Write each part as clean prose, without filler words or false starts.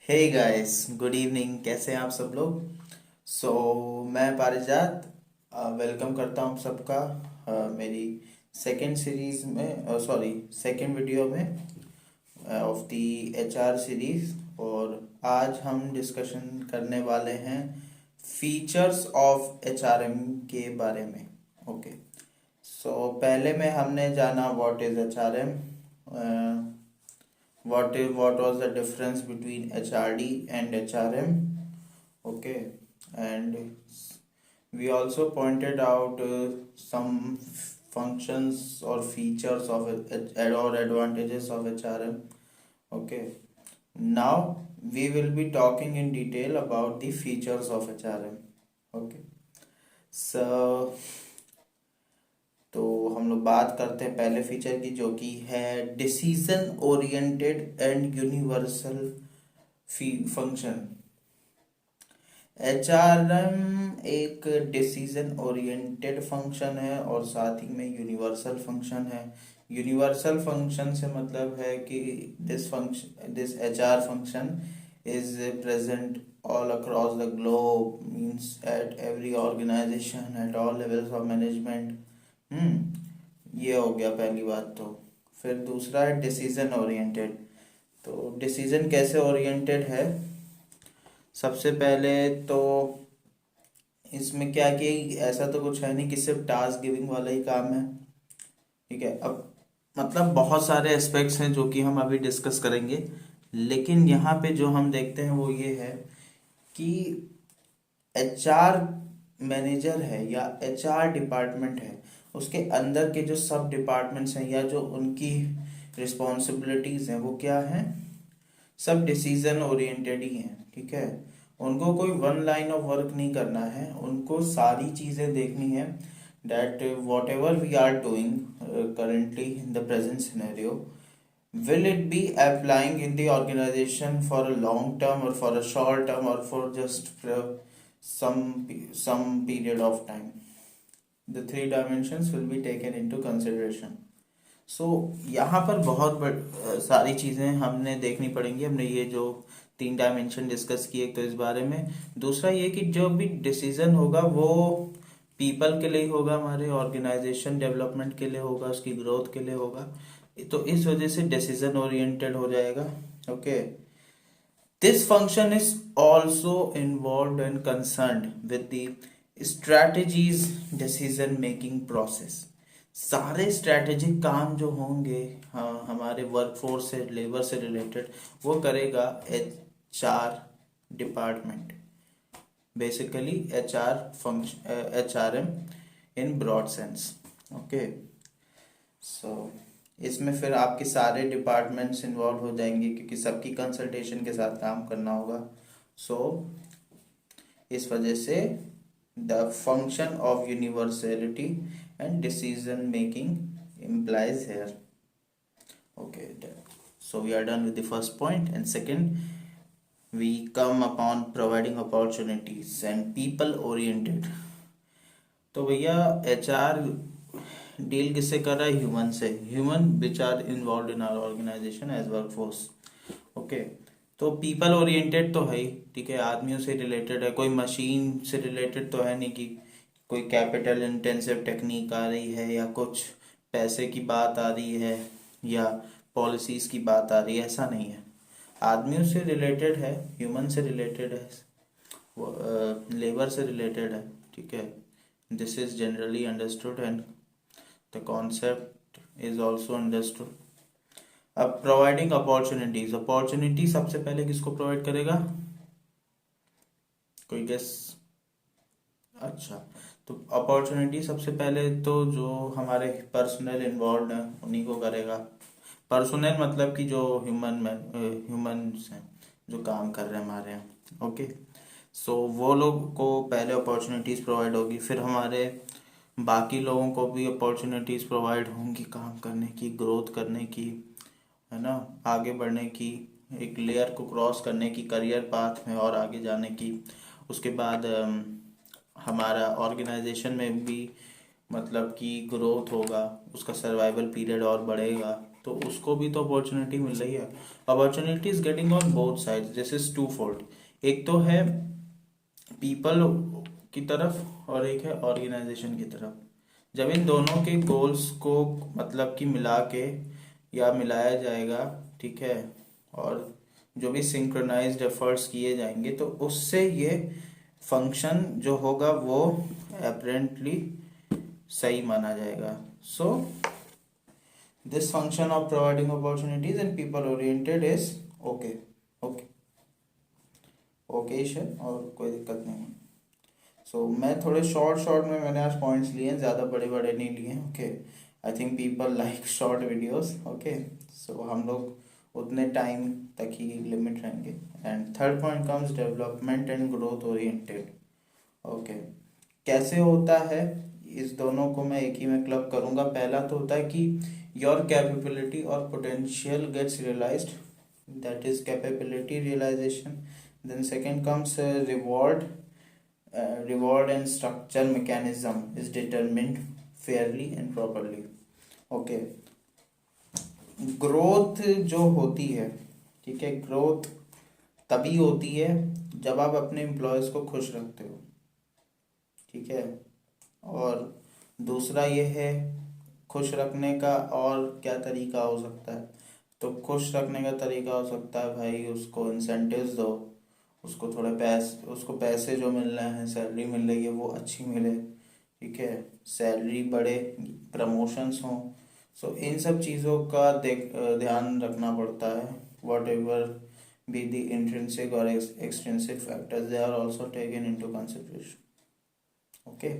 Hey guys, good evening. कैसे हैं आप सब लोग? मैं पारिजात वेलकम करता हूँ सबका मेरी सेकंड सीरीज में, सॉरी, सेकंड वीडियो में ऑफ द एचआर सीरीज। और आज हम डिस्कशन करने वाले हैं फीचर्स ऑफ एचआरएम के बारे में। ओके। पहले में हमने जाना what is HRM, what was the difference between HRD and HRM. Okay, and we also pointed out some functions or features of or advantages of HRM. Okay, now we will be talking in detail about the features of HRM. Okay, so तो हम लोग बात करते हैं पहले feature की, जो कि है decision oriented and universal function. HRM एक डिसीजन ओरिएंटेड फंक्शन है और साथ ही में यूनिवर्सल फंक्शन है। यूनिवर्सल फंक्शन से मतलब है कि this HR function is present all across the globe, means at every organisation at all levels of management. ये हो गया पहली बात। तो फिर दूसरा है डिसीजन ओरिएंटेड। तो डिसीजन कैसे ओरिएंटेड है? सबसे पहले तो इसमें क्या कि ऐसा तो कुछ है नहीं कि सिर्फ टास्क गिविंग वाला ही काम है। ठीक है। अब मतलब बहुत सारे एस्पेक्ट्स हैं जो कि हम अभी डिस्कस करेंगे, लेकिन यहाँ पे जो हम देखते हैं वो ये है कि एचआर मैनेजर है या एचआर डिपार्टमेंट है, उसके अंदर के जो सब डिपार्टमेंट्स हैं या जो उनकी रिस्पॉन्सिबिलिटीज हैं वो क्या हैं? सब डिसीजन ओरिएंटेड ही हैं। ठीक है। उनको कोई वन लाइन ऑफ वर्क नहीं करना है, उनको सारी चीजें देखनी है। That whatever we are doing currently in the present scenario, will it be applying in the organization for a long term or for a short term or for just some period of time. The three dimensions will be taken into consideration. यहाँ पर बहुत सारी चीज़ें हमने देखनी पड़ेंगी। हमने ये जो तीन डायमेंशन डिस्कस किए, तो इस बारे में दूसरा ये कि जो भी डिसीजन होगा वो पीपल के लिए होगा, हमारे ऑर्गेनाइजेशन डेवलपमेंट के लिए होगा, उसकी ग्रोथ के लिए होगा। तो इस वजह से डिसीजन ओरिएंटेड हो जाएगा। Okay. This function is also involved and concerned with the strategies decision making process. सारे स्ट्रैटेजिक काम जो होंगे, हाँ, हमारे वर्कफोर्स से, लेबर से रिलेटेड, वो करेगा HR department. Basically HR function, HRM in broad sense. Okay. So इसमें फिर आपके सारे डिपार्टमेंट्स इन्वॉल्व हो जाएंगे क्योंकि सबकी कंसल्टेशन के साथ काम करना होगा। सो इस वजह से the function of universality and decision making implies here. Okay, so we are done with the first point, and second we come upon providing opportunities and people oriented. तो भैया एचआर डील किससे कर रहा है? ह्यूमन से। Human which are involve in our organisation as work force. Okay. तो people oriented तो है ही, ठीक है, आदमियों से रिलेटेड है, कोई मशीन से रिलेटेड तो है नहीं कि कोई कैपिटल इंटेंसिव टेक्निक आ रही है या कुछ पैसे की बात आ रही है या पॉलिसीज की बात आ रही है, ऐसा नहीं है। आदमियों से रिलेटेड है, ह्यूमन से रिलेटेड है, लेबर से रिलेटेड है। ठीक है। This is generally understood and the concept is also understood. अब प्रोवाइडिंग अपॉर्चुनिटीज, अपॉर्चुनिटी सबसे पहले किसको प्रोवाइड करेगा? कोई गेस? अच्छा, तो अपॉर्चुनिटी सबसे पहले तो जो हमारे पर्सनल इन्वॉल्व हैं उन्हीं को करेगा। पर्सनल मतलब कि जो ह्यूमन्स हैं जो काम कर रहे हैं हमारे यहाँ। ओके। सो वो लोग को पहले अपॉर्चुनिटीज़ प्रोवाइड होगी, फिर हमारे बाकी लोगों को भी अपॉर्चुनिटीज़ प्रोवाइड होंगी काम करने की, ग्रोथ करने की, है ना, आगे बढ़ने की, एक लेयर को क्रॉस करने की, करियर पाथ में और आगे जाने की। उसके बाद हमारा ऑर्गेनाइजेशन में भी मतलब कि ग्रोथ होगा, उसका सर्वाइवल पीरियड और बढ़ेगा। तो उसको भी तो अपॉर्चुनिटी मिल रही है। Opportunity is getting on both side, this is two fold. एक तो है पीपल की तरफ और एक है ऑर्गेनाइजेशन की तरफ। जब इन दोनों के गोल्स को मतलब कि मिला के या मिलाया जाएगा, ठीक है, और जो भी सिंक्रोनाइज्ड एफर्ट्स किए जाएंगे तो उससे ये फंक्शन जो होगा वो अपेरेंटली सही माना जाएगा। So this function of providing opportunities and people oriented is okay. Okay okay है और कोई दिक्कत नहीं है। सो मैं थोड़े शॉर्ट शॉर्ट में मैंने आज पॉइंट्स लिए हैं, ज़्यादा बड़े बड़े नहीं लिए हैं। Okay, I think people like short videos. Okay, so हम लोग उतने टाइम तक ही लिमिट रहेंगे। And third point comes development and growth oriented. Okay, कैसे होता है, इस दोनों को मैं एक ही में क्लब करूंगा। पहला तो होता है कि योर कैपेबिलिटी और potential gets realised, that is capability realisation. Then second comes reward and structure mechanism is determined fairly and properly. Okay, growth जो होती है, ठीक है, ग्रोथ तभी होती है जब आप अपने एम्प्लॉयज को खुश रखते हो, ठीक है। और दूसरा ये है खुश रखने का और क्या तरीका हो सकता है, तो खुश रखने का तरीका हो सकता है भाई उसको इंसेंटिव्स दो, उसको थोड़े उसको पैसे जो मिल रहे हैं, सैलरी मिल रही है वो अच्छी मिले, ठीक है, सैलरी बढ़े, प्रमोशंस हों। सो इन सब चीज़ों का ध्यान रखना पड़ता है। Whatever be the intrinsic or extrinsic factors, they are also taken into consideration. Okay,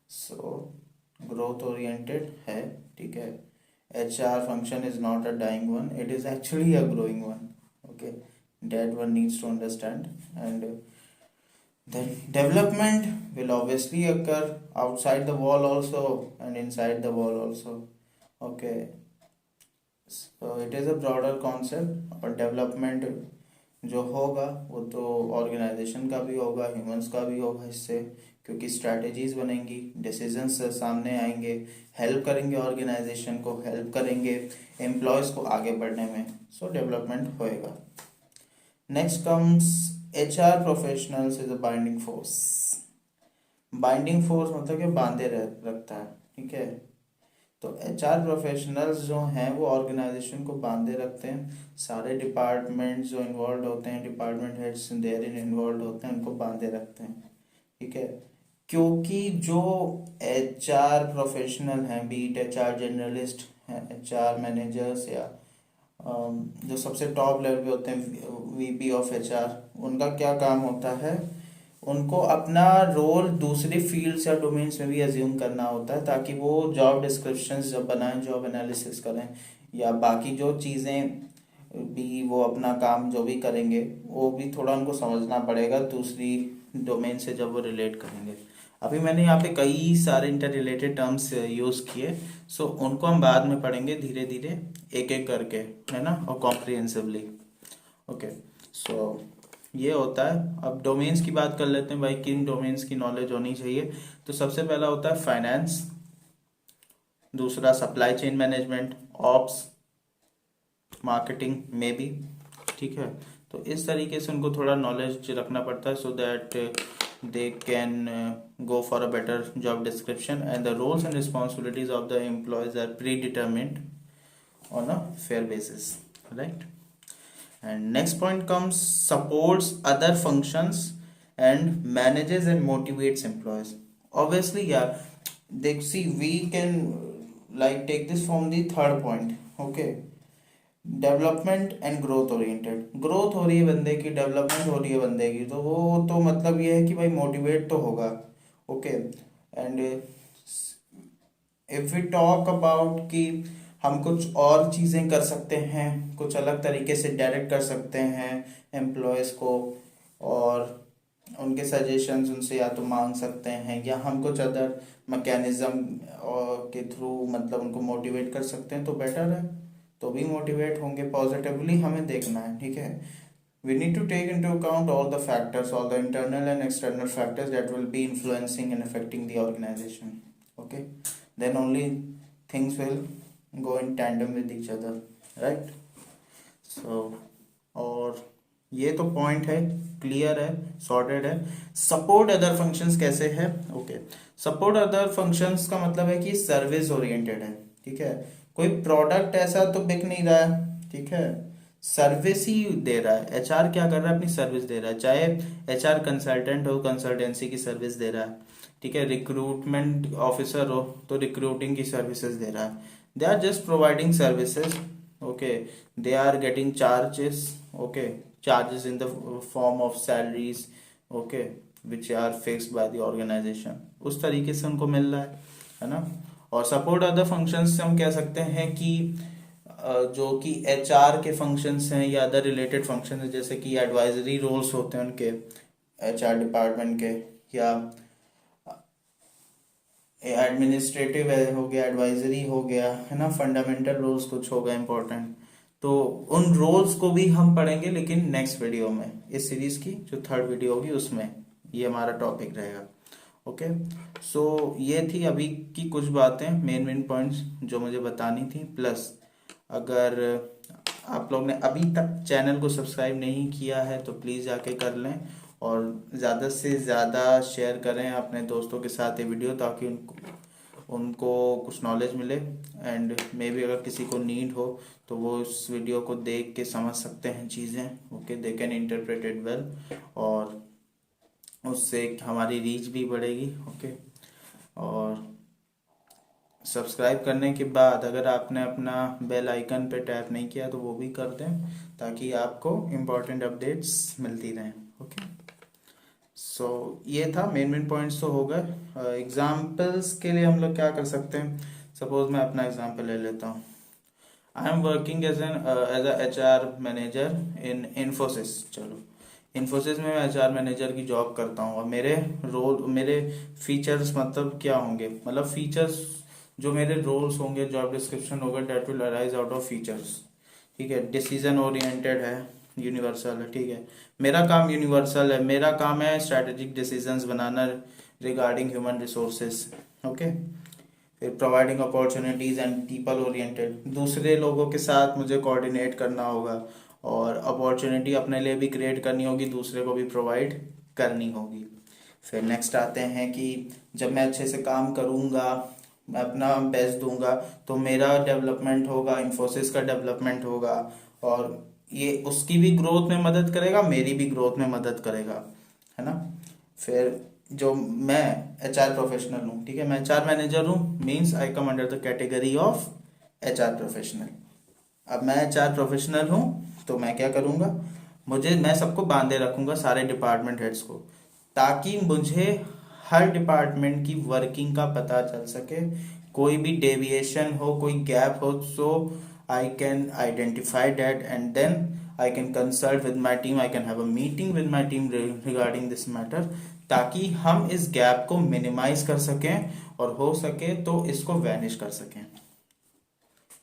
so growth oriented है, ठीक है। HR function is not a dying one, it is actually a growing one. Okay, that one needs to understand. And then development will obviously occur outside the wall also and inside the wall also. Okay, so it is a broader concept। और development जो होगा वो तो organisation का भी होगा, humans का भी होगा इससे, क्योंकि स्ट्रैटेजीज बनेंगी, डिसीजंस सामने आएंगे, हेल्प करेंगे ऑर्गेनाइजेशन को, हेल्प करेंगे एम्प्लॉयज़ को आगे बढ़ने में। सो डेवलपमेंट होएगा। Next comes HR professionals is a binding force। Binding force मतलब कि बांधे रखता है, ठीक है। तो HR प्रोफेशनल्स जो हैं वो ऑर्गेनाइजेशन को बांधे रखते हैं, सारे डिपार्टमेंट्स जो इन्वॉल्व होते हैं, department heads there in involve होते हैं, उनको बांधे रखते हैं, ठीक है। क्योंकि जो HR प्रोफेशनल हैं, बीट HR जनरलिस्ट हैं, HR मैनेजर्स या जो सबसे टॉप लेवल पे होते हैं VP ऑफ HR, उनका क्या काम होता है, उनको अपना रोल दूसरी फील्ड्स या डोमेन्स में भी अज्यूम करना होता है, ताकि वो जॉब डिस्क्रिप्शंस जब बनाएं, जॉब एनालिसिस करें या बाकी जो चीज़ें भी वो अपना काम जो भी करेंगे वो भी थोड़ा उनको समझना पड़ेगा दूसरी डोमेन से जब वो रिलेट करेंगे। अभी मैंने यहाँ पे कई सारे इंटर रिलेटेड टर्म्स यूज़ किए, सो उनको हम बाद में पढ़ेंगे धीरे धीरे एक एक करके, है ना, और कॉम्प्रिहेंसिवली। ओके, सो ये होता है। अब डोमेन्स की बात कर लेते हैं भाई, किन डोमेन्स की नॉलेज होनी चाहिए। तो सबसे पहला होता है फाइनेंस, दूसरा supply chain management, ops, marketing में भी, ठीक है। तो इस तरीके से उनको थोड़ा नॉलेज रखना पड़ता है, so that they can go for a better job description, and the roles and responsibilities of the employees are predetermined on a fair basis, right? And next point comes supports other functions and manages and motivates employees। Obviously yeah, they see we can like take this from the third point। okay, development and growth oriented, growth हो रही है बंदे की, development हो रही है बंदे की, तो वो तो मतलब ये है कि भाई मोटिवेट तो होगा। Okay, and if we talk about कि हम कुछ और चीज़ें कर सकते हैं, कुछ अलग तरीके से डायरेक्ट कर सकते हैं एम्प्लॉयज़ को, और उनके सजेशंस उनसे या तो मांग सकते हैं, या हम कुछ अदर मैकेनिज्म के थ्रू मतलब उनको मोटिवेट कर सकते हैं, तो बेटर है, तो भी मोटिवेट होंगे पॉजिटिवली, हमें देखना है, ठीक है। We need to take into account all the factors, all the internal and external factors that will be influencing and affecting the organization। Okay, then only things will go in tandem with each other, right? So और ये तो point है, clear है, sorted है। Support other functions कैसे है? Okay, support other functions का मतलब है कि सर्विस ओरिएंटेड है, ठीक है। कोई प्रोडक्ट ऐसा तो बिक नहीं रहा है, ठीक है, सर्विस ही दे रहा है। एचआर क्या कर रहा है? अपनी सर्विस दे रहा है, चाहे एचआर कंसल्टेंट हो, कंसल्टेंसी की सर्विस दे रहा है, ठीक है। रिक्रूटमेंट ऑफिसर हो तो रिक्रूटिंग की सर्विसेज दे रहा है। They are just providing services, okay. They are getting charges, okay, charges in the form of salaries, okay, which are fixed by the organization, उस तरीके से उनको मिल रहा है ना। और सपोर्ट अदर फंक्शंस से हम कह सकते हैं कि जो कि एचआर के फंक्शंस हैं या अदर रिलेटेड फंक्शन हैं, जैसे कि एडवाइजरी रोल्स होते हैं उनके, एचआर डिपार्टमेंट के, या एडमिनिस्ट्रेटिव हो गया, एडवाइजरी हो गया, है ना, फंडामेंटल रोल्स कुछ हो गए इंपॉर्टेंट। तो उन रोल्स को भी हम पढ़ेंगे, लेकिन नेक्स्ट वीडियो में, इस सीरीज की जो थर्ड वीडियो होगी उसमें ये हमारा टॉपिक रहेगा। ओके, सो ये थी अभी की कुछ बातें, मेन पॉइंट्स जो मुझे बतानी थी। प्लस अगर आप लोग ने अभी तक चैनल को सब्सक्राइब नहीं किया है तो प्लीज़ जाके कर लें, और ज़्यादा से ज़्यादा शेयर करें अपने दोस्तों के साथ ये वीडियो, ताकि उनको उनको कुछ नॉलेज मिले। एंड मे बी अगर किसी को नीड हो तो वो इस वीडियो को देख के समझ सकते हैं चीज़ें, okay, they can interpret it well, और उससे हमारी रीच भी बढ़ेगी, ओके। और सब्सक्राइब करने के बाद अगर आपने अपना बेल आइकन पे टैप नहीं किया तो वो भी कर दें, ताकि आपको इम्पोर्टेंट अपडेट्स मिलती रहें, ओके। सो ये था, मेन पॉइंट्स तो हो गए। एग्जाम्पल्स के लिए हम लोग क्या कर सकते हैं? सपोज मैं अपना एग्जाम्पल ले लेता हूँ। I am working as a H R manager in Infosys. चलो, इन्फोसिस में मैं एचआर मैनेजर की जॉब करता हूँ, और मेरे फीचर्स मतलब क्या होंगे? मतलब फीचर्स जो मेरे रोल्स होंगे, जॉब डिस्क्रिप्शन होगा, that will arise out of features, ठीक है। डिसीजन ओरिएंटेड है, यूनिवर्सल है, ठीक है। मेरा काम यूनिवर्सल है, मेरा काम है स्ट्रैटेजिक डिसीजंस बनाना रिगार्डिंग ह्यूमन रिसोर्सेज, ओके। फिर providing opportunities and people oriented, दूसरे लोगों के साथ मुझे कोऑर्डिनेट करना होगा, और अपॉर्चुनिटी अपने लिए भी क्रिएट करनी होगी, दूसरे को भी प्रोवाइड करनी होगी। फिर नेक्स्ट आते हैं कि जब मैं अच्छे से काम करूँगा, मैं अपना बेस्ट दूंगा, तो मेरा डेवलपमेंट होगा, इन्फोसिस का डेवलपमेंट होगा, और ये उसकी भी ग्रोथ में मदद करेगा, मेरी भी ग्रोथ में मदद करेगा, है ना। फिर जो मैं एचआर प्रोफेशनल हूँ, ठीक है, मैं एचआर मैनेजर हूँ, means I come under the category of HR professional. अब मैं एचआर प्रोफेशनल हूँ तो मैं क्या करूँगा? मैं सबको बांधे रखूँगा, सारे डिपार्टमेंट हेड्स को, ताकि मुझे हर डिपार्टमेंट की वर्किंग का पता चल सके। कोई भी डेविएशन हो, कोई गैप हो, so I can identify that, and then I can consult with my team, I can have a meeting with my team regarding this matter, ताकि हम इस गैप को मिनिमाइज कर सकें, और हो सके तो इसको वैनिश कर सकें।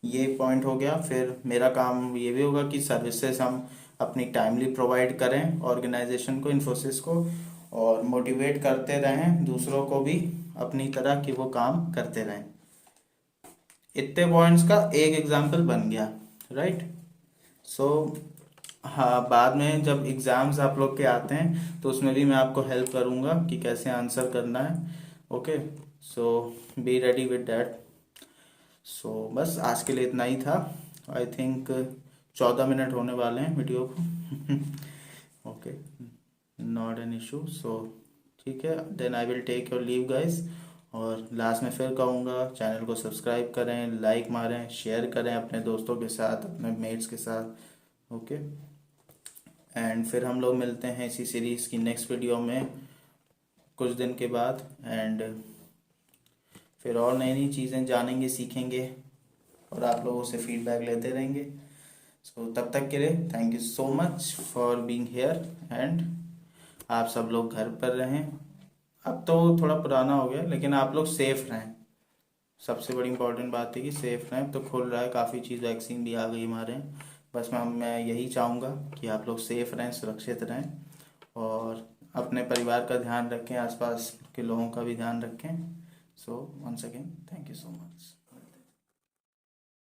ये पॉइंट हो गया। फिर मेरा काम ये भी होगा कि सर्विसेज हम अपनी टाइमली प्रोवाइड करें ऑर्गेनाइजेशन को, इन्फोसिस को, और मोटिवेट करते रहें दूसरों को भी अपनी तरह कि वो काम करते रहें। इतने पॉइंट्स का एक एग्जाम्पल बन गया, राइट। सो हाँ, बाद में जब एग्ज़ाम्स आप लोग के आते हैं तो उसमें भी मैं आपको हेल्प करूँगा कि कैसे आंसर करना है, okay. So be ready with that. So बस आज के लिए इतना ही था। आई थिंक 14 मिनट होने वाले हैं वीडियो को okay, not an issue. So ठीक है, then I will take your leave guys. और लास्ट में फिर कहूँगा, चैनल को सब्सक्राइब करें, लाइक मारें, शेयर करें अपने दोस्तों के साथ, अपने मेट्स के साथ, ओके। एंड फिर हम लोग मिलते हैं इसी सीरीज़ की नेक्स्ट वीडियो में कुछ दिन के बाद, एंड फिर और नई नई चीज़ें जानेंगे, सीखेंगे, और आप लोगों से फीडबैक लेते रहेंगे। सो तब तक के लिए thank you so much for being here, and आप सब लोग घर पर रहें। अब तो थोड़ा पुराना हो गया, लेकिन आप लोग सेफ रहें। सबसे बड़ी इंपॉर्टेंट बात है कि सेफ रहें। तो खुल रहा है काफ़ी चीज़, वैक्सीन भी आ गई हमारे यहाँ। बस मैं यही चाहूँगा कि आप लोग सेफ रहें, सुरक्षित रहें, और अपने परिवार का ध्यान रखें, आसपास के लोगों का भी ध्यान रखें। So once again thank you so much.